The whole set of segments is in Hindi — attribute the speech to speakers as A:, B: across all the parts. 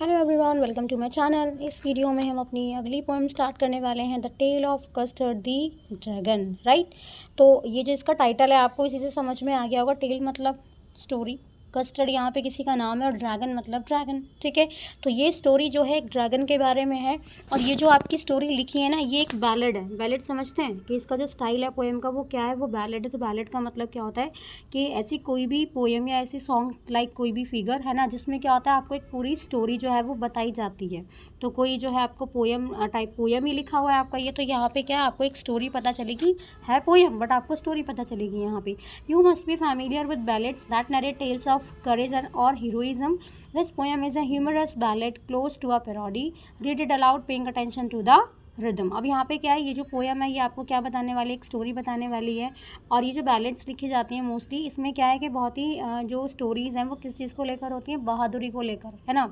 A: Hello everyone, welcome to my channel. इस वीडियो में हम अपनी अगली पोएम स्टार्ट करने वाले हैं, the tale of Custard the dragon. Right, तो ये जो इसका टाइटल है आपको इसी से समझ में आ गया होगा। टेल मतलब स्टोरी, कस्टर्ड यहाँ पे किसी का नाम है और ड्रैगन मतलब ड्रैगन। ठीक है, तो ये स्टोरी जो है एक ड्रैगन के बारे में है। और ये जो आपकी स्टोरी लिखी है ना, ये एक बैलेड है। बैलेड समझते हैं कि इसका जो स्टाइल है पोएम का वो क्या है, वो बैलेड है। तो बैलेड का मतलब क्या होता है कि ऐसी कोई भी पोएम या ऐसी सॉन्ग लाइक कोई भी फिगर है ना, जिसमें क्या होता है आपको एक पूरी स्टोरी जो है वो बताई जाती है। तो कोई जो है आपको पोएम टाइप पोएम ही लिखा हुआ है आपका ये, तो यहाँ पे क्या है आपको एक स्टोरी पता चलेगी। है पोएम बट आपको स्टोरी पता चलेगी यहाँ पे। You must be familiar with ballads that narrate tales of courage and or heroism. This poem is a humorous ballad close to a parody. Read it aloud paying attention to the rhythm. अब यहाँ पे क्या है, ये जो पोएम है ये आपको क्या बताने वाली है, एक स्टोरी बताने वाली है। और ये जो बैलेड्स लिखी जाती हैं मोस्टली, इसमें क्या है कि बहुत ही जो स्टोरीज़ हैं वो किस चीज़ को लेकर होती हैं, बहादुरी को लेकर, है ना,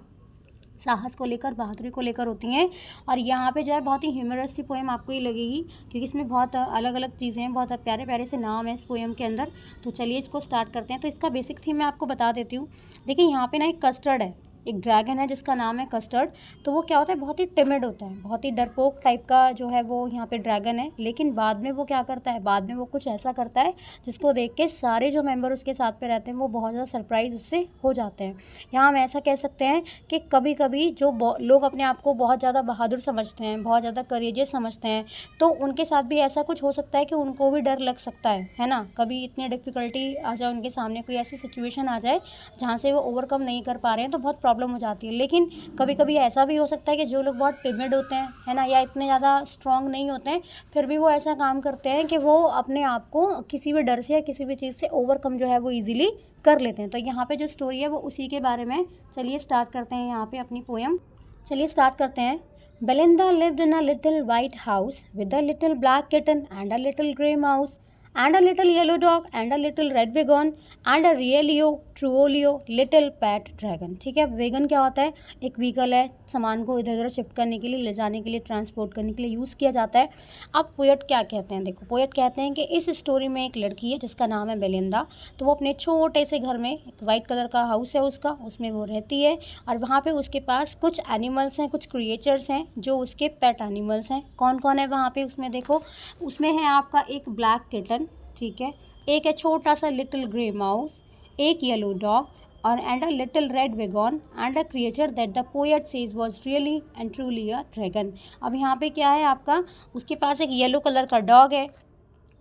A: साहस को लेकर, बहादुरी को लेकर होती हैं। और यहाँ पे जो है बहुत ही ह्यूमरस सी पोएम आपको ही लगेगी, क्योंकि इसमें बहुत अलग अलग चीज़ें हैं, बहुत प्यारे प्यारे से नाम है इस पोएम के अंदर। तो चलिए इसको स्टार्ट करते हैं। तो इसका बेसिक थीम मैं आपको बता देती हूँ। देखिए यहाँ पे ना एक कस्टर्ड है, एक ड्रैगन है जिसका नाम है कस्टर्ड। तो वो क्या होता है, बहुत ही टिमिड होता है, बहुत ही डरपोक टाइप का जो है वो यहाँ पे ड्रैगन है। लेकिन बाद में वो क्या करता है, बाद में वो कुछ ऐसा करता है जिसको देख के सारे जो मेंबर उसके साथ पे रहते हैं वो बहुत ज़्यादा सरप्राइज उससे हो जाते हैं। यहाँ हम ऐसा कह सकते हैं कि कभी कभी जो लोग अपने आप को बहुत ज़्यादा बहादुर समझते हैं, बहुत ज़्यादा करेजियस समझते हैं, तो उनके साथ भी ऐसा कुछ हो सकता है कि उनको भी डर लग सकता है ना। कभी इतनी डिफ़िकल्टी आ जाए उनके सामने, कोई ऐसी सिचुएशन आ जाए जहाँ से वो ओवरकम नहीं कर पा रहे हैं, तो बहुत प्रॉब्लम हो जाती है। लेकिन कभी कभी ऐसा भी हो सकता है कि जो लोग बहुत टिमिड होते हैं, है ना, या इतने ज़्यादा स्ट्रांग नहीं होते हैं, फिर भी वो ऐसा काम करते हैं कि वो अपने आप को किसी भी डर से या किसी भी चीज़ से ओवरकम जो है वो ईजिली कर लेते हैं। तो यहाँ पे जो स्टोरी है वो उसी के बारे में। चलिए स्टार्ट करते हैं यहाँ पे अपनी पोएम। चलिए स्टार्ट करते हैं। Belinda lived in a little white house with a little black kitten and a little grey mouse and a little yellow dog and a little red wagon and a realio truolio little pet dragon। ठीक है, वेगन क्या होता है, एक व्हीकल है, सामान को इधर उधर शिफ्ट करने के लिए, ले जाने के लिए, ट्रांसपोर्ट करने के लिए यूज़ किया जाता है। अब पोएट क्या कहते हैं, देखो पोएट कहते हैं कि इस स्टोरी में एक लड़की है जिसका नाम है बेलिंदा। तो वो अपने छोटे से घर में, एक वाइट कलर का हाउस है उसका, उसमें वो रहती है। और वहाँ पे उसके पास कुछ एनिमल्स हैं, कुछ क्रिएचर्स हैं जो उसके पेट एनिमल्स हैं। कौन कौन है वहाँ पे, उसमें देखो, उसमें है आपका एक ब्लैक किटन, ठीक है, एक है छोटा सा लिटिल ग्रे माउस, एक येलो डॉग और and a little red wagon and a creature that the poet says was really and truly a dragon. अब यहाँ पे क्या है आपका, उसके पास एक येलो कलर का डॉग है,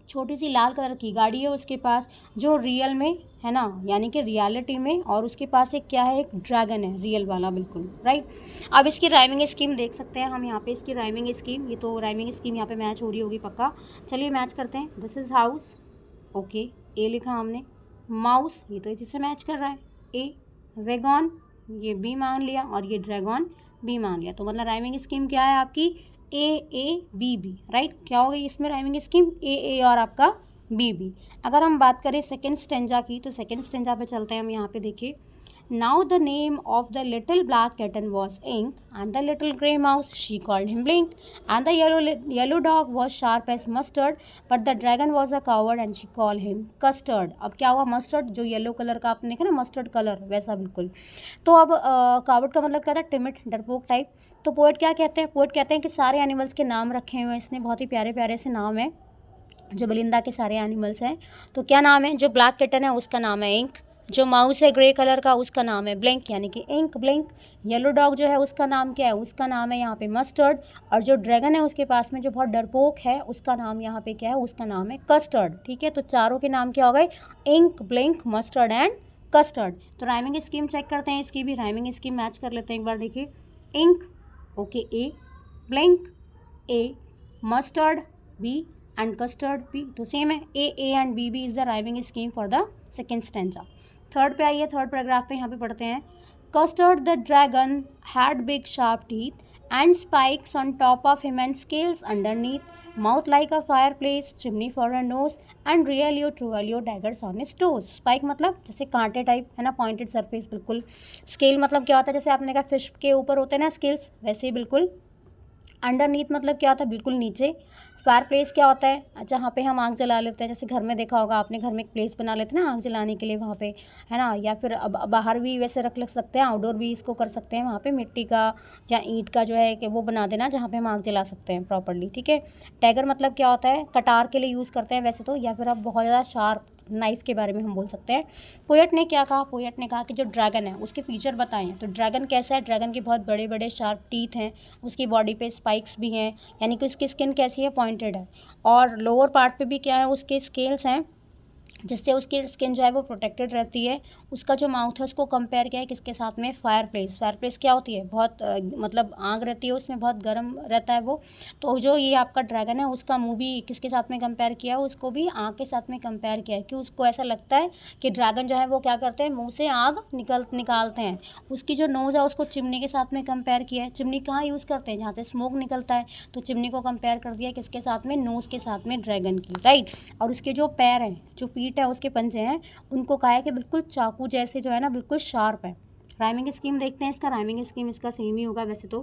A: छोटी सी लाल कलर की गाड़ी है उसके पास जो रियल में है ना, यानी कि रियलिटी में, और उसके पास एक क्या है, एक ड्रैगन है रियल वाला, बिल्कुल राइट। अब इसकी राइमिंग स्कीम देख सकते हैं हम यहाँ पे, इसकी राइमिंग स्कीम, ये तो राइमिंग स्कीम यहाँ पे मैच हो रही होगी पक्का। चलिए मैच करते हैं। दिस इज़ हाउस, ओके, ए लिखा हमने। माउस, ये तो इसी से मैच कर रहा है, ए। वेगॉन, ये बी मान लिया, और ये ड्रैगन बी मान लिया। तो मतलब राइमिंग स्कीम क्या है आपकी, ए बी बी, राइट। क्या हो गई इसमें राइमिंग स्कीम, ए और आपका बी बी। अगर हम बात करें सेकेंड स्टेंजा की, तो सेकेंड स्टेंजा पे चलते हैं हम। यहाँ पे देखिए, now the name of the little black kitten was Ink, and the little grey mouse she called him Blink, and the yellow dog was sharp as mustard, but the dragon was a coward and she called him Custard। अब क्या हुआ, मस्टर्ड जो येलो कलर का आपने देखा ना, मस्टर्ड कलर वैसा बिल्कुल। तो अब कावर्ड का मतलब क्या था, टिमिड, डरपोक टाइप। तो पोएट क्या कहते हैं, पोएट कहते हैं कि सारे एनिमल्स के नाम रखे हुए हैं इसने, बहुत ही प्यारे प्यारे से नाम है जो बेलिंदा के सारे एनिमल्स हैं। तो क्या नाम है, जो ब्लैक किटन है उसका नाम है इंक, जो माउस है ग्रे कलर का उसका नाम है ब्लिंक यानी कि इंक ब्लिंक, येलो डॉग जो है उसका नाम क्या है, उसका नाम है यहाँ पे मस्टर्ड, और जो ड्रैगन है उसके पास में जो बहुत डरपोक है उसका नाम यहाँ पे क्या है, उसका नाम है कस्टर्ड। ठीक है, तो चारों के नाम क्या हो गए, Ink, Blink, Mustard and Custard. तो राइमिंग स्कीम चेक करते हैं, इसकी भी राइमिंग स्कीम मैच कर लेते हैं एक बार। देखिए, Ink, okay, A, Blink, A, Mustard, B and Custard, B. तो सेम है, A and B is the rhyming scheme for the second stanza. Third पे आइए, थर्ड पैराग्राफ पे यहाँ पे पढ़ते हैं। Custard the dragon had big sharp teeth and spikes on top of him and scales underneath, mouth like a fireplace, chimney for a nose and realio trulio daggers on his toes. Spike मतलब जैसे कांटे टाइप, है ना, पॉइंटेड सरफेस बिल्कुल। स्केल मतलब क्या होता है, जैसे आपने कहा फिश के ऊपर होते हैं ना स्केल्स, वैसे ही बिल्कुल। अंडरनीथ मतलब क्या होता है, बिल्कुल नीचे। फायर प्लेस क्या होता है, जहाँ पे हम आग जला लेते हैं, जैसे घर में देखा होगा आपने, घर में एक प्लेस बना लेते हैं ना आग जलाने के लिए वहाँ पे, है ना, या फिर अब बाहर भी वैसे रख सकते हैं, आउटडोर भी इसको कर सकते हैं, वहाँ पे मिट्टी का या ईंट का जो है कि वो बना देना जहाँ पे हम आग जला सकते हैं प्रॉपर्ली, ठीक है। टैगर मतलब क्या होता है, कटार के लिए यूज़ करते हैं वैसे तो, या फिर आप बहुत ज़्यादा शार्प नाइफ़ के बारे में हम बोल सकते हैं। पोएट ने क्या कहा, पोएट ने कहा कि जो ड्रैगन है उसके फीचर बताएं। तो ड्रैगन कैसा है, ड्रैगन के बहुत बड़े बड़े शार्प टीथ हैं, उसकी बॉडी पे स्पाइक्स भी हैं, यानी कि उसकी स्किन कैसी है, पॉइंटेड है, और लोअर पार्ट पे भी क्या है, उसके स्केल्स हैं, जिससे उसकी स्किन जो है वो प्रोटेक्टेड रहती है। उसका जो माउथ है उसको कंपेयर किया है किसके साथ में, फायर प्लेस। फायर प्लेस क्या होती है, बहुत मतलब आग रहती है उसमें, बहुत गर्म रहता है वो। तो जो ये आपका ड्रैगन है उसका मुंह भी किसके साथ में कंपेयर किया है, उसको भी आग के साथ में कंपेयर किया है, कि उसको ऐसा लगता है कि ड्रैगन जो है वो क्या करते हैं, मुँह से आग निकालते हैं। उसकी जो नोज़ है उसको चिमनी के साथ में कंपेयर किया है। चिमनी कहाँ यूज़ करते हैं, जहाँ से स्मोक निकलता है, तो चिमनी को कंपेयर कर दिया किसके साथ में, नोज़ के साथ में, ड्रैगन की, राइट। और उसके जो पैर हैं, जो फीट है, उसके पंजे हैं, उनको कहा है कि बिल्कुल चाकू जैसे जो है ना, बिल्कुल शार्प है। राइमिंग स्कीम देखते हैं इसका, राइमिंग स्कीम इसका सेम ही होगा वैसे तो।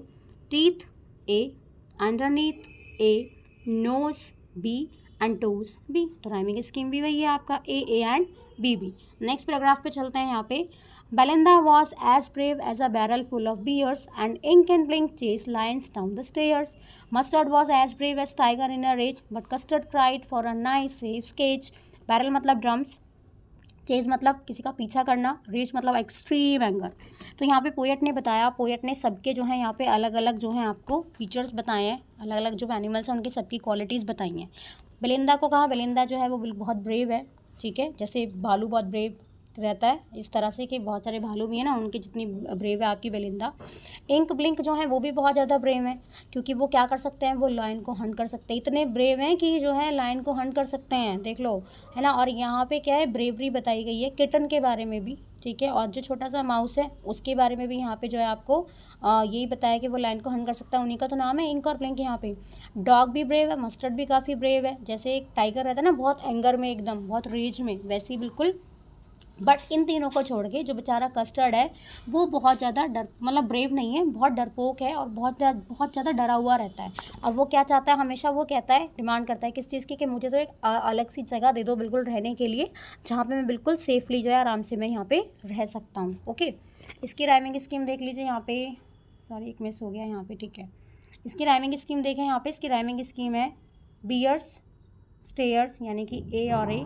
A: Teeth A, underneath A, nose B and toes B. तो राइमिंग स्कीम भी वही है आपका, A and B B. Next paragraph पे चलते हैं यहाँ पे। Belinda was as brave as a barrel full of beers, and Ink and Blink chased lions down the stairs. Mustard was as brave as tiger in a rage, but Custard cried for a nice safe cage. Barrel मतलब ड्रम्स, चेज मतलब किसी का पीछा करना, रेज मतलब एक्सट्रीम एंगर। तो यहाँ पे पोएट ने बताया, पोएट ने सबके जो है यहाँ पे अलग अलग जो है आपको फीचर्स बताए हैं, अलग अलग जो एनिमल्स हैं उनकी सबकी क्वालिटीज़ बताई हैं। बेलिंदा को कहा, बेलिंदा जो है वो बहुत ब्रेव है, ठीक है, जैसे भालू बहुत ब्रेव रहता है, इस तरह से कि बहुत सारे भालू भी हैं ना, उनकी जितनी ब्रेव है आपकी बेलिंदा। इंक ब्लिंक जो है वो भी बहुत ज़्यादा ब्रेव है, क्योंकि वो क्या कर सकते हैं, वो लायन को हंट कर सकते हैं, इतने ब्रेव हैं कि जो है लायन को हंट कर सकते हैं, देख लो, है ना। और यहाँ पे क्या है, ब्रेवरी बताई गई है किटन के बारे में भी, ठीक है, और जो छोटा सा माउस है उसके बारे में भी यहाँ पे जो है आपको यही बताया कि वो लायन को हंट कर सकता है, उन्हीं का तो नाम है इंक और ब्लिंक। यहाँ पे डॉग भी ब्रेव है, मस्टर्ड भी काफ़ी ब्रेव है, जैसे एक टाइगर रहता है ना बहुत एंगर में, एकदम बहुत रेज में, वैसे ही बिल्कुल। बट इन तीनों को छोड़ के जो बेचारा कस्टर्ड है वो बहुत ज़्यादा मतलब ब्रेव नहीं है, बहुत डरपोक है, और बहुत ज़्यादा डरा हुआ रहता है। और वो क्या चाहता है, हमेशा वो कहता है, डिमांड करता है किस चीज़ की, कि मुझे तो एक अलग सी जगह दे दो बिल्कुल रहने के लिए, जहाँ पे मैं बिल्कुल सेफली जो है आराम से मैं यहाँ पे रह सकता हूँ। ओके, इसकी राइमिंग स्कीम देख लीजिए यहाँ पे, सॉरी एक मिस हो गया यहाँ पे, ठीक है। इसकी राइमिंग स्कीम देखें यहाँ पे, इसकी राइमिंग स्कीम है बियर्स स्टेयर्स, यानी कि ए और ए,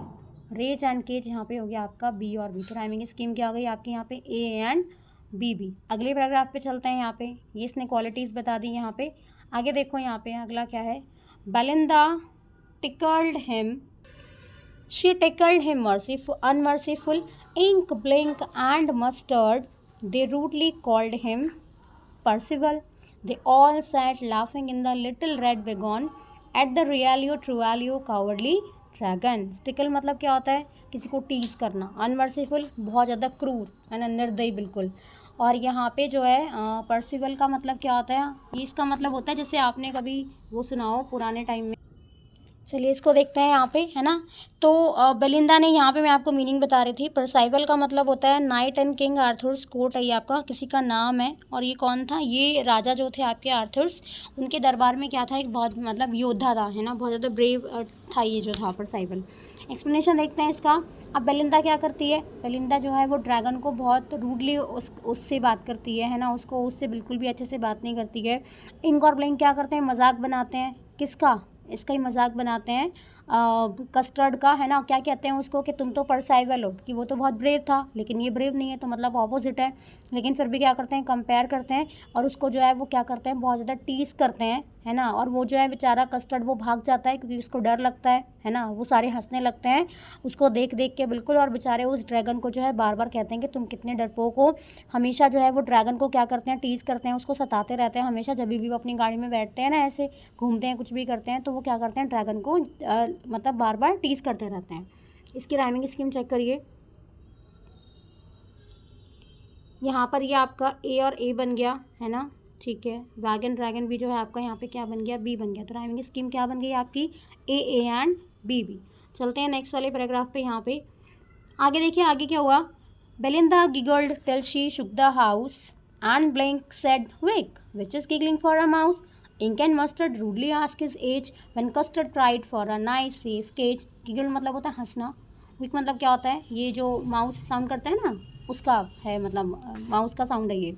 A: रेज एंड केज यहाँ पे हो गया आपका बी और बी। तो राइमिंग स्कीम क्या हो गई आपकी यहाँ पे, ए एंड बी बी। अगले पैराग्राफ पे चलते हैं यहाँ पे, ये इसने क्वालिटीज़ बता दी यहाँ पे। आगे देखो यहाँ पे अगला क्या है, Belinda tickled him, she tickled him unmercifully, Ink Blink and Mustard they rudely called him Percival. They all sat laughing in the little red wagon at the realio trualio cowardly dragon. Sticker मतलब क्या होता है, किसी को टीज करना, अनमर्सीफुल बहुत ज़्यादा क्रूर, है ना, निर्दयी बिल्कुल। और यहाँ पे जो है पर्सिवल का मतलब क्या होता है, ये इसका मतलब होता है, जैसे आपने कभी वो सुना हो पुराने टाइम में। चलिए इसको देखते हैं यहाँ पे, है ना। तो बेलिंदा ने यहाँ पे मैं आपको मीनिंग बता रही थी। परसाइवल का मतलब होता है night and king Arthur's court है, ये आपका किसी का नाम है। और ये कौन था, ये राजा जो थे आपके आर्थर्स, उनके दरबार में क्या था, एक बहुत मतलब योद्धा था, है ना, बहुत ज़्यादा ब्रेव था ये जो था परसाइवल। एक्सप्लेनेशन देखते हैं इसका। अब बेलिंदा क्या करती है, बेलिंदा जो है वो ड्रैगन को बहुत रूडली उससे बात करती है ना, उसको उससे बिल्कुल भी अच्छे से बात नहीं करती है। इंक और ब्लिंक क्या करते हैं, मजाक बनाते हैं, किसका, इसका ही मजाक बनाते हैं कस्टर्ड का, है ना। क्या कहते हैं उसको, कि तुम तो परसाइवल हो, कि वो तो बहुत ब्रेव था लेकिन ये ब्रेव नहीं है, तो मतलब ऑपोजिट है। लेकिन फिर भी क्या करते हैं, कंपेयर करते हैं, और उसको जो है वो क्या करते हैं, बहुत ज़्यादा टीज करते हैं, है ना। और वो जो है बेचारा कस्टर्ड वो भाग जाता है, क्योंकि उसको डर लगता है ना। वो सारे हंसने लगते हैं उसको देख देख के बिल्कुल, और बेचारे उस ड्रैगन को जो है बार बार कहते हैं कि तुम कितने डरपोक हो। हमेशा जो है वो ड्रैगन को क्या करते हैं, टीज करते हैं, उसको सताते रहते हैं हमेशा। जब भी वो अपनी गाड़ी में बैठते हैं ना, ऐसे घूमते हैं, कुछ भी करते हैं, तो वो क्या करते हैं, ड्रैगन को मतलब बार बार टीज करते रहते हैं। इसकी राइमिंग स्कीम चेक करिए, यहाँ पर ये आपका ए और ए बन गया, है ना, ठीक है। वैगन ड्रैगन भी जो है आपका यहाँ पे क्या बन गया, बी बन गया। तो राइमिंग स्कीम क्या बन गई आपकी, ए एंड बी बी। चलते हैं नेक्स्ट वाले पैराग्राफ पे। यहाँ पे आगे देखिए, आगे क्या हुआ, Belinda giggled till she shook the house and Blink said wake, which is giggling for a mouse, Ink and Mustard rudely asked his age when Custard cried for a nice safe cage. Giggle मतलब होता है हंसना, विक मतलब क्या होता है, ये जो माउस साउंड करता है ना उसका है, मतलब माउस का साउंड है ये।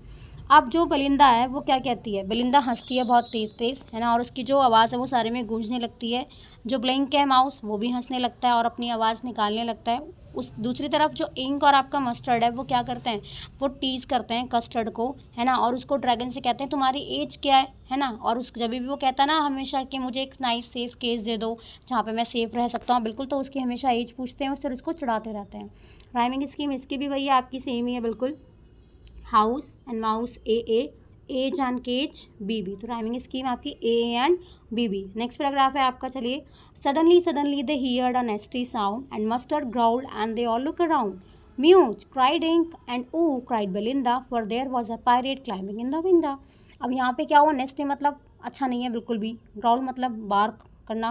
A: अब जो बेलिंदा है वो क्या कहती है, बेलिंदा हंसती है बहुत तेज़ तेज़, है ना, और उसकी जो आवाज़ है वो सारे में गूंजने लगती है। जो ब्लिंक है माउस वो भी हंसने लगता है और अपनी आवाज़ निकालने लगता है। उस दूसरी तरफ जो इंक और आपका मस्टर्ड है वो क्या करते हैं, वो टीज़ करते हैं कस्टर्ड को, है ना, और उसको ड्रैगन से कहते हैं तुम्हारी एज क्या है ना, और उस जब भी वो कहता है ना हमेशा कि मुझे एक नाइस सेफ केस दे दो जहाँ पे मैं सेफ रह सकता हूँ बिल्कुल, तो उसकी हमेशा एज पूछते हैं, उससे उसको चिढ़ाते रहते हैं। राइमिंग स्कीम इसकी भी वही आपकी सेम ही है बिल्कुल, house and mouse A, age and cage B. तो राइमिंग स्कीम आपकी A and B. Next paragraph है आपका, चलिए। Suddenly they heard a nasty sound and Mustard growled and they all look around. Meowch cried Ink and ooh cried Belinda for there was a pirate climbing in the window. अब यहाँ पे क्या हुआ, नेस्टी मतलब अच्छा नहीं है बिल्कुल भी, ग्राउल मतलब बार्क करना।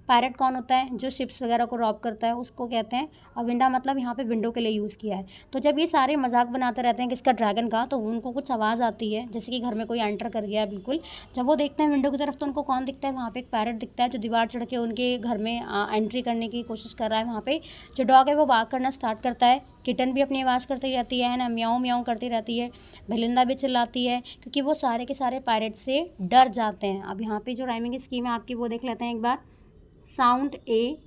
A: पायरेट कौन होता है, जो शिप्स वगैरह को रॉब करता है उसको कहते हैं, और विंडा मतलब यहाँ पे विंडो के लिए यूज़ किया है। तो जब ये सारे मजाक बनाते रहते हैं किसका, ड्रैगन का, तो उनको कुछ आवाज़ आती है जैसे कि घर में कोई एंटर कर गया है बिल्कुल। जब वो देखते हैं विंडो की तरफ तो उनको कौन दिखता है, वहाँ पे एक पैरेट दिखता है जो दीवार चढ़ के उनके घर में एंट्री करने की कोशिश कर रहा है। वहाँ पे जो डॉग है वो बाग करना स्टार्ट करता है, किटन भी अपनी आवाज़ करती रहती है ना, म्याऊं म्याऊं करती रहती है, बेलिंदा भी चिल्लाती है, क्योंकि वो सारे के सारे पायरेट से डर जाते हैं। अब यहाँ पे जो राइमिंग स्कीम है आपकी वो देख लेते हैं एक बार। Sound A,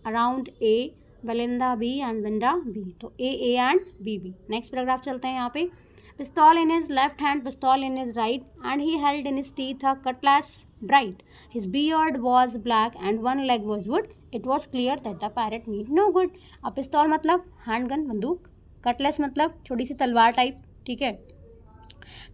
A: around A, Belinda B and window B, तो A and B. Next paragraph चलते हैं यहाँ पे। पिस्तौल इन हिज लेफ्ट हैंड, पिस्तौल in his right, and he held in his teeth a Cutlass bright. His beard was black and one leg was wood. It was clear that the parrot meant no good. अब पिस्तौल मतलब हैंड गन, बंदूक, कटलेस मतलब छोटी सी तलवार टाइप, ठीक है।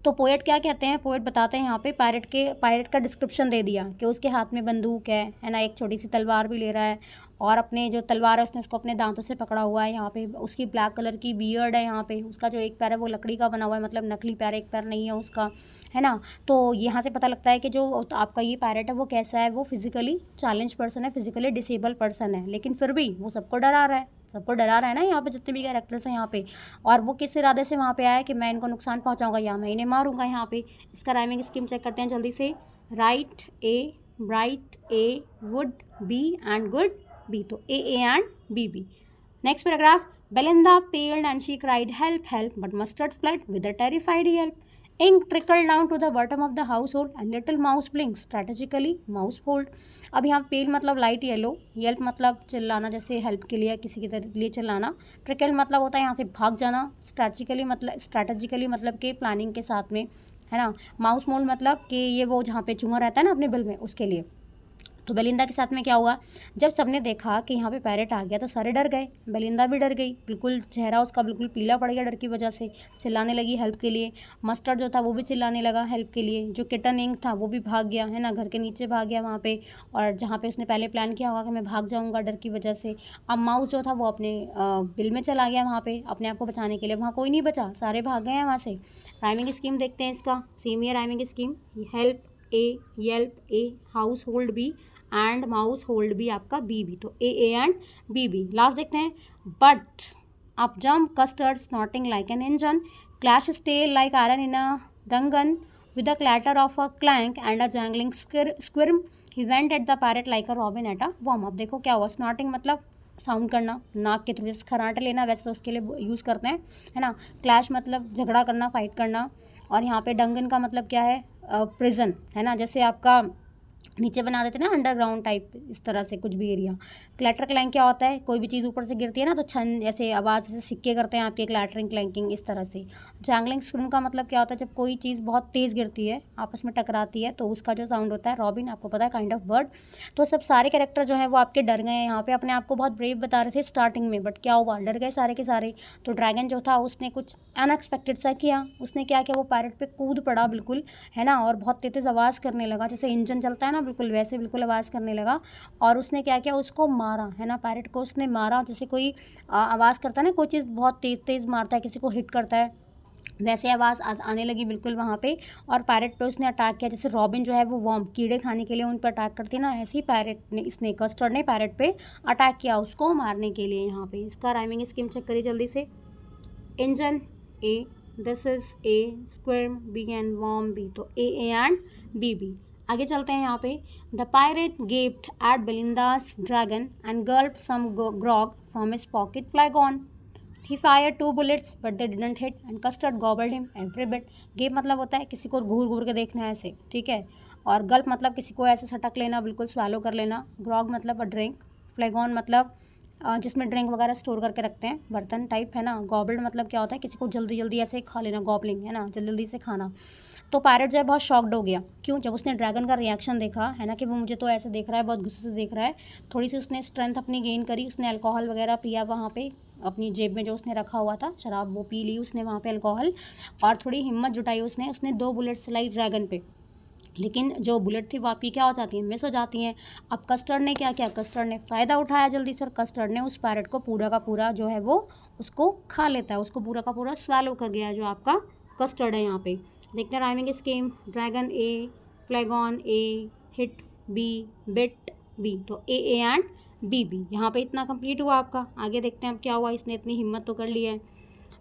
A: तो पोएट क्या कहते हैं, पोएट बताते हैं यहाँ पे पायरेट का डिस्क्रिप्शन दे दिया कि उसके हाथ में बंदूक है ना, एक छोटी सी तलवार भी ले रहा है, और अपने जो तलवार है उसने उसको अपने दांतों से पकड़ा हुआ है। यहाँ पे उसकी ब्लैक कलर की बियर्ड है, यहाँ पे उसका जो एक पैर है वो लकड़ी का बना हुआ है, मतलब नकली पैर, एक पैर नहीं है उसका, है ना। तो यहाँ से पता लगता है कि जो आपका ये पैरेट है वो कैसा है, वो फिजिकली चैलेंज पर्सन है, फिजिकली डिसेबल पर्सन है, लेकिन फिर भी वो सबको डरा रहा है, सबको डरा रहा है ना यहाँ पे जितने भी कैरेक्टर्स हैं यहाँ पे। और वो किस इरादे से वहाँ पे आया कि मैं इनको नुकसान पहुँचाऊंगा या मैं इन्हें मारूंगा। यहाँ पे इसका राइमिंग स्कीम चेक करते हैं जल्दी से। Right A, bright A, wood B and good B, तो A and B. Next paragraph. Belinda paled and she cried help help, but Mustard fled with a terrified yelp. Ink trickled down to the bottom of the household and little mouse blinked strategically mouse fold. अब यहाँ पेल मतलब लाइट येलो, येल्प मतलब चिल्लाना, जैसे हेल्प के लिए किसी के लिए चिल्लाना। ट्रिकल मतलब होता है यहाँ से भाग जाना। स्ट्रैटेजिकली मतलब कि प्लानिंग के साथ में, है ना। माउस मोल्ड मतलब कि ये वो जहाँ पे चूहा रहता है ना अपने बिल में, उसके लिए। तो बेलिंदा के साथ में क्या हुआ, जब सबने देखा कि यहाँ पे पैरेट आ गया तो सारे डर गए, बेलिंदा भी डर गई, बिल्कुल चेहरा उसका बिल्कुल पीला पड़ गया डर की वजह से, चिल्लाने लगी हेल्प के लिए। मस्टर्ड जो था वो भी चिल्लाने लगा हेल्प के लिए। जो किटन इंक था वो भी भाग गया, है ना, घर के नीचे भाग गया वहाँ पे, और जहाँ पे उसने पहले प्लान किया होगा कि मैं भाग जाऊँगा डर की वजह से। अब माउस जो था वो अपने बिल में चला गया वहाँ पर अपने आप को बचाने के लिए, वहाँ कोई नहीं बचा, सारे भाग गए हैं वहाँ से। राइमिंग स्कीम देखते हैं इसका, सेम ही rhyming scheme. Help A, yelp A, household B and mousehold भी आपका बी, तो ए एंड बी। लास्ट देखते हैं। But up jump Custard snorting like an engine, clash tail like iron in a dungeon, with a clatter of a clank and a jangling squirm, he went at the pirate like a robin at a worm up. देखो क्या हुआ, स्नॉटिंग मतलब साउंड करना, नाक के थ्रू, जैसे खराटे लेना वैसे तो उसके लिए यूज़ करते हैं, है ना। क्लैश मतलब झगड़ा करना, फाइट करना, और यहाँ पे डंगन का मतलब क्या है, प्रिजन, है ना, जैसे आपका नीचे बना देते हैं ना अंडरग्राउंड टाइप, इस तरह से कुछ भी एरिया। क्लैटर क्लैंक क्या होता है, कोई भी चीज़ ऊपर से गिरती है ना तो छन ऐसे आवाज़ से सिक्के करते हैं आपके, क्लैटरिंग क्लैंकिंग इस तरह से। जैंगलिंग स्क्विम का मतलब क्या होता है, जब कोई चीज़ बहुत तेज़ गिरती है, आपस में टकराती है, तो उसका जो साउंड होता है। रॉबिन आपको पता है काइंड ऑफ बर्ड। तो सब सारे कैरेक्टर जो हैं वो आपके डर गए हैं यहाँ पे, अपने आप को बहुत ब्रेव बता रहे थे स्टार्टिंग में, बट क्या हुआ, डर गए सारे के सारे। तो ड्रैगन जो था उसने कुछ अनएक्सपेक्टेड सा किया, उसने क्या किया, वो पैरेट पे कूद पड़ा बिल्कुल, है ना, और बहुत तेज़ आवाज़ करने लगा, जैसे इंजन चलता है ना बिल्कुल वैसे बिल्कुल आवाज़ करने लगा। और उसने क्या किया, उसको मारा, है ना, पैरेट को उसने मारा, जैसे कोई आवाज़ करता है ना, कोई चीज़ बहुत तेज़ तेज़ मारता है, किसी को हिट करता है, वैसे आवाज़ आने लगी बिल्कुल वहाँ पे। और पैरेट पे उसने अटैक किया, जैसे रॉबिन जो है वो वॉर्म कीड़े खाने के लिए उन पर अटैक करती है ना, ऐसे ही पैरेट ने, इसने कस्टर्ड ने पैरेट पे अटैक किया उसको मारने के लिए। यहाँ पे इसका राइमिंग स्कीम चेक करिए जल्दी से। Engine A, this is A, squirm B and worm B, तो ए एंड बी। आगे चलते हैं यहाँ पे। The pirate gaped at Belinda's dragon and gulped some grog from his pocket flagon. He fired 2 bullets but they didn't hit and Custard gobbled him every bit। Gap मतलब होता है किसी को घूर घूर के देखना है ऐसे, ठीक है। और गल्प मतलब किसी को ऐसे सटक लेना, बिल्कुल स्वालो कर लेना। ग्रॉग मतलब अ ड्रिंक। फ्लैगॉन मतलब जिसमें ड्रिंक वगैरह स्टोर करके रखते हैं, बर्तन टाइप है ना। गॉबल्ड मतलब क्या होता है, किसी को जल्दी जल्दी ऐसे खा लेना, गॉबलिंग है ना, जल्दी जल्दी से खाना। तो पैरेट जो है बहुत शॉक्ड हो गया। क्यों? जब उसने ड्रैगन का रिएक्शन देखा है ना, कि वो मुझे तो ऐसे देख रहा है, बहुत गुस्से से देख रहा है। थोड़ी सी उसने स्ट्रेंथ अपनी गेन करी, उसने अल्कोहल वगैरह पिया वहाँ पे, अपनी जेब में जो उसने रखा हुआ था शराब वो पी ली उसने वहाँ पे अल्कोहल, और थोड़ी हिम्मत जुटाई उसने 2 बुलेट चलाई ड्रैगन पे। लेकिन जो बुलेट थी वो आपकी क्या हो जाती है, मिस हो जाती हैं। अब कस्टर्ड ने क्या किया, कस्टर्ड ने फ़ायदा उठाया जल्दी से, और कस्टर्ड ने उस पैरेट को पूरा का पूरा जो है वो उसको खा लेता है, उसको पूरा का पूरा स्वैलो कर गया जो आपका कस्टर्ड है। यहाँ पे देखते हैं राइमिंग स्कीम। ड्रैगन ए, फ्लैगॉन ए, हिट बी, बिट बी, तो ए एंड बी बी। यहाँ पे इतना कंप्लीट हुआ आपका। आगे देखते हैं अब क्या हुआ, इसने इतनी हिम्मत तो कर ली है।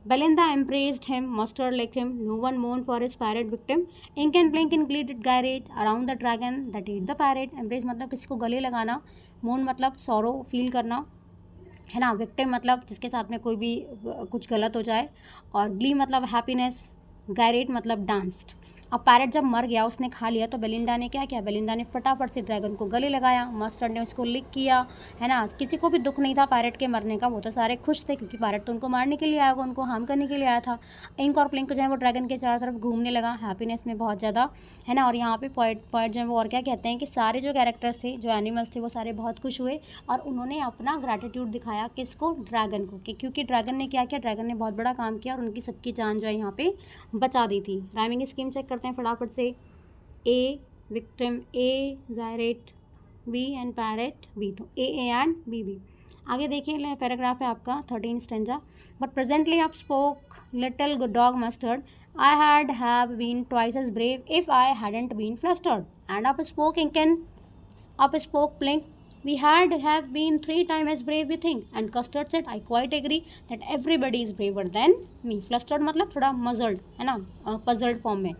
A: Belinda embraced him, Mustard licked him, no one mourned for his parrot victim. Ink and Blink included gyrated around the dragon that ate the parrot. Embrace मतलब किसी को गले लगाना, mourn मतलब sorrow फील करना, है ना। विक्टिम मतलब जिसके साथ में कोई भी कुछ गलत हो जाए, और ग्ली मतलब हैप्पीनेस, गैरेट मतलब डांस्ड। अब पैरेट जब मर गया, उसने खा लिया, तो बेलिंडा ने क्या किया, बेलिंडा ने फटाफट से ड्रैगन को गले लगाया, मस्टर्ड ने उसको लिक किया, है ना। किसी को भी दुख नहीं था पैरेट के मरने का, वो तो सारे खुश थे, क्योंकि पैरेट तो उनको मारने के लिए आया होगा, उनको हार्म करने के लिए आया था। इंक और प्लिंक जो है वो ड्रैगन के चारों तरफ घूमने लगा, हैप्पीनेस में बहुत ज़्यादा, है ना। और यहाँ पे पोएट जो है वो और क्या कहते हैं कि सारे जो कैरेक्टर्स थे, जो एनिमल्स थे, वो सारे बहुत खुश हुए, और उन्होंने अपना ग्रैटिट्यूड दिखाया किसको, ड्रैगन को, क्योंकि ड्रैगन ने क्या किया, ड्रैगन ने बहुत बड़ा काम किया और उनकी सबकी जान जो है यहाँ पे बचा दी थी। राइमिंग स्कीम चेक करते हैं फटाफट से। ए विक्टिम ए, ज़ायरेट बी एंड पैरेट बी, तो ए एंड बी बी। आगे देखिए पैराग्राफ है आपका 13 stanza. But presently up spoke little dog Mustard, I had have been twice as brave if I hadn't been flustered. And up spoke Ink and up spoke Blink, we had have been 3 times as brave we think। and Custard said I quite agree that everybody is braver than me। Flustered मतलब थोड़ा muzzled, है ना, puzzled फॉर्म में।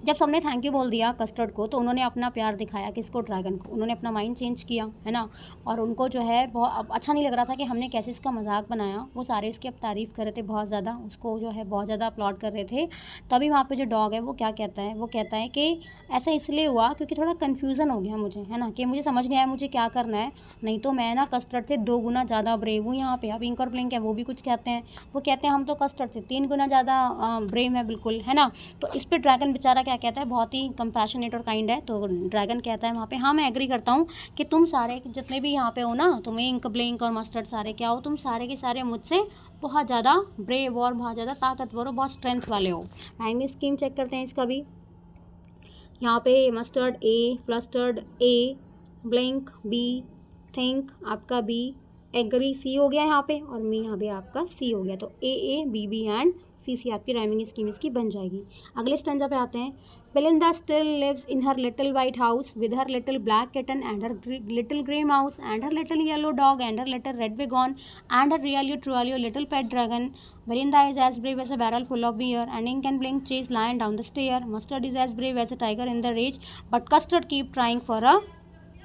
A: जब सबने थैंक यू बोल दिया कस्टर्ड को, तो उन्होंने अपना प्यार दिखाया किसको, ड्रैगन को। उन्होंने अपना माइंड चेंज किया, है ना, और उनको जो है बहुत अच्छा नहीं लग रहा था कि हमने कैसे इसका मजाक बनाया। वो सारे इसकी अब तारीफ़ कर रहे थे बहुत ज़्यादा, उसको जो है बहुत ज़्यादा अपलॉड कर रहे थे। तभी वहाँ पे जो डॉग है वो क्या कहता है, वो कहता है कि ऐसा इसलिए हुआ क्योंकि थोड़ा कन्फ्यूज़न हो गया मुझे, है ना, कि मुझे समझ नहीं आया मुझे क्या करना है, नहीं तो मैं ना कस्टर्ड से 2 गुना ज़्यादा ब्रेव हूँ यहाँ पे। अब इंक और ब्लिंक है वो भी कुछ कहते हैं, वो कहते हैं हम तो कस्टर्ड से 3 गुना ज़्यादा ब्रेव है बिल्कुल, है ना। तो इस पर ड्रैगन बेचारा क्या कहता है, बहुत ही कंपैशनेट और काइंड है। तो ड्रैगन कहता है वहाँ पे, हाँ मैं एग्री करता हूँ कि तुम सारे जितने भी यहाँ पे हो ना, तुम्हें इंक ब्लिंक और मस्टर्ड सारे क्या हो, तुम सारे के सारे मुझसे बहुत ज़्यादा ब्रेव और बहुत ज़्यादा ताकतवर हो, बहुत स्ट्रेंथ वाले हो। राइमिंग स्कीम चेक करते हैं इसका भी। यहाँ पे मस्टर्ड ए, फ्लस्टर्ड ए, ब्लिंक बी, थिंक आपका बी, एग्री सी हो गया यहाँ पे, और मी यहाँ पे आपका सी हो गया। तो ए बी बी एंड सी सी आपकी राइमिंग स्कीम इसकी बन जाएगी। अगले स्टेंजा पे आते हैं। Belinda still lives in her little white house with her little black kitten and her little grey mouse and her little yellow dog and her little red wagon and her realio trulio little pet dragon. Belinda is as brave as a barrel full of beer, and Ink and Blink chase lion down the stair. Mustard is as brave as a tiger in the rage, but Custard keep trying for a,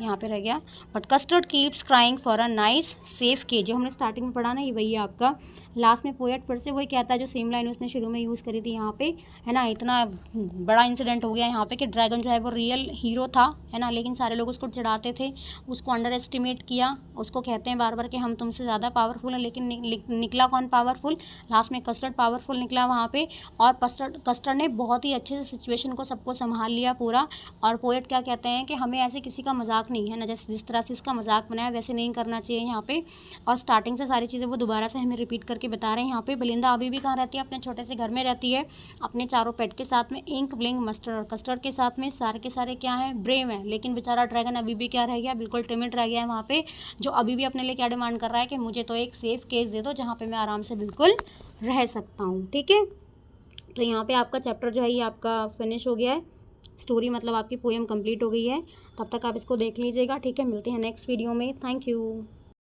A: यहाँ पे रह गया, but Custard keeps crying for a nice safe cage. जो हमने स्टार्टिंग में पढ़ा ना, ये वही है आपका। लास्ट में पोएट फिर से वही कहता है जो सेम लाइन उसने शुरू में यूज़ करी थी यहाँ पे, है ना। इतना बड़ा इंसिडेंट हो गया यहाँ पे कि ड्रैगन जो है वो रियल हीरो था, है ना, लेकिन सारे लोग उसको चिढ़ाते थे, उसको अंडर एस्टिमेट किया, उसको कहते हैं बार बार कि हम तुमसे ज़्यादा पावरफुल हैं, लेकिन निकला कौन पावरफुल, लास्ट में कस्टर्ड पावरफुल निकला वहाँ पे। और कस्टर्ड ने बहुत ही अच्छे से सिचुएशन को सबको संभाल लिया पूरा। और पोएट क्या कहते हैं कि हमें ऐसे किसी का मजाक नहीं है ना, जैसे जिस तरह से इसका मजाक बनाया वैसे नहीं करना चाहिए यहाँ पे। और स्टार्टिंग से सारी चीज़ें वो दोबारा से हमें रिपीट करके बता रहे हैं यहाँ पे। बेलिंदा अभी भी कहाँ रहती है, अपने छोटे से घर में रहती है, अपने चारों पेट के साथ में, इंक ब्लिंक मस्टर्ड और कस्टर्ड के साथ में। सारे के सारे क्या हैं, ब्रेव हैं, लेकिन बेचारा ड्रैगन अभी भी क्या रह गया, बिल्कुल टिमिड रह गया है वहाँ पे, जो अभी भी अपने लिए क्या डिमांड कर रहा है कि मुझे तो एक सेफ केस दे दो जहाँ पे मैं आराम से बिल्कुल रह सकता हूँ। ठीक है, तो यहाँ पे आपका चैप्टर जो है ये आपका फिनिश हो गया है, स्टोरी मतलब आपकी पोएम कंप्लीट हो गई है। तब तक आप इसको देख लीजिएगा, ठीक है। मिलते हैं नेक्स्ट वीडियो में। Thank you.